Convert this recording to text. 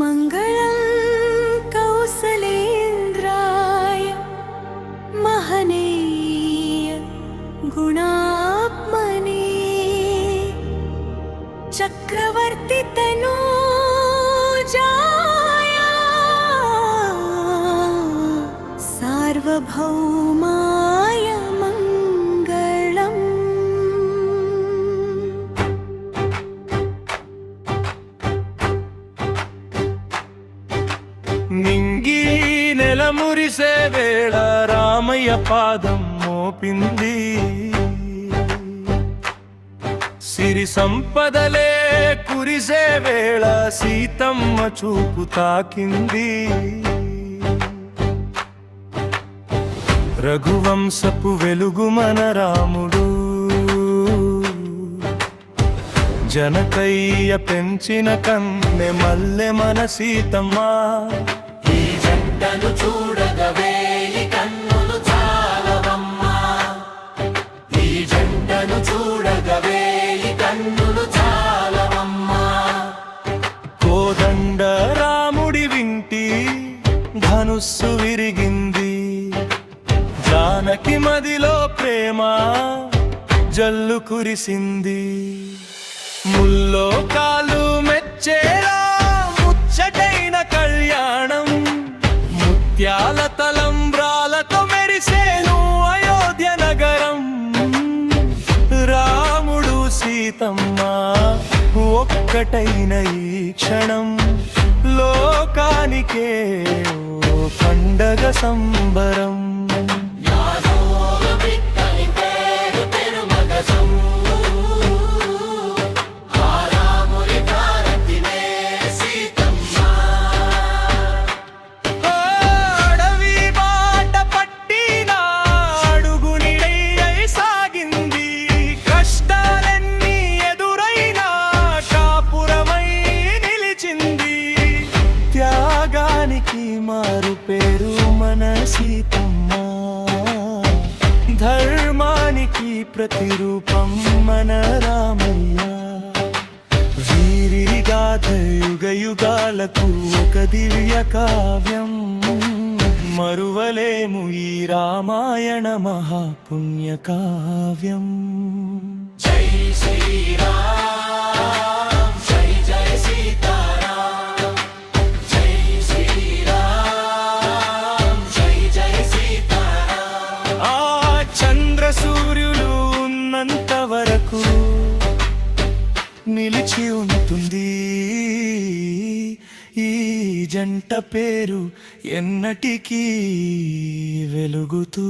మంగళం కౌసలేంద్రాయ మహనీయ గుణాత్మనే చక్రవర్తి తనూజాయ సార్వభౌమాయ మంగళం. నింగి నెల మురిసే వేళ రామయ్య పాదం మోపింది, సిరి సంపదలే కురిసే వేళ సీతమ్మ చూపు తాకింది. రఘువంశపు వెలుగు మన రాముడు, జనకయ్య పెంచిన కన్నె మల్లె మన సీతమ్మ. ఈ జంటను చూడగవేలి కన్నులు చాలవమ్మా, ఈ జంటను చూడగవేలి కన్నులు చాలవమ్మా. కోదండ రాముడి వింటి ధనుస్సు విరిగింది, జానకి మదిలో ప్రేమ జల్లు కురిసింది. ముల్లోకాలు మెచ్చేలా ముచ్చటైన కళ్యాణం, ముత్యాల తలంబ్రాలతో మెరిసేను అయోధ్య నగరం. రాముడు సీతమ్మ ఒక్కటైన ఈ క్షణం లోకానికే ఓ పండగ సంబరం. మారు పేరు మన సీతమ్మ, ధర్మానికి ప్రతిరూపం మన రామయ్య. వీరి గాథ యుగ యుగాలకు ఒక దివ్య కావ్యం, మరువలేము ఈ రామాయణ మహాపుణ్య కావ్యం. జై శ్రీరామ్, జై జయ సీతారాం, జై శ్రీరామ్, జై జయ సీతారాం. ఆ చంద్ర సూర్యులు ఉన్నంత వరకు నిలిచి ఉంటుంది ఈ జంట పేరు ఎన్నటికీ వెలుగుతూ.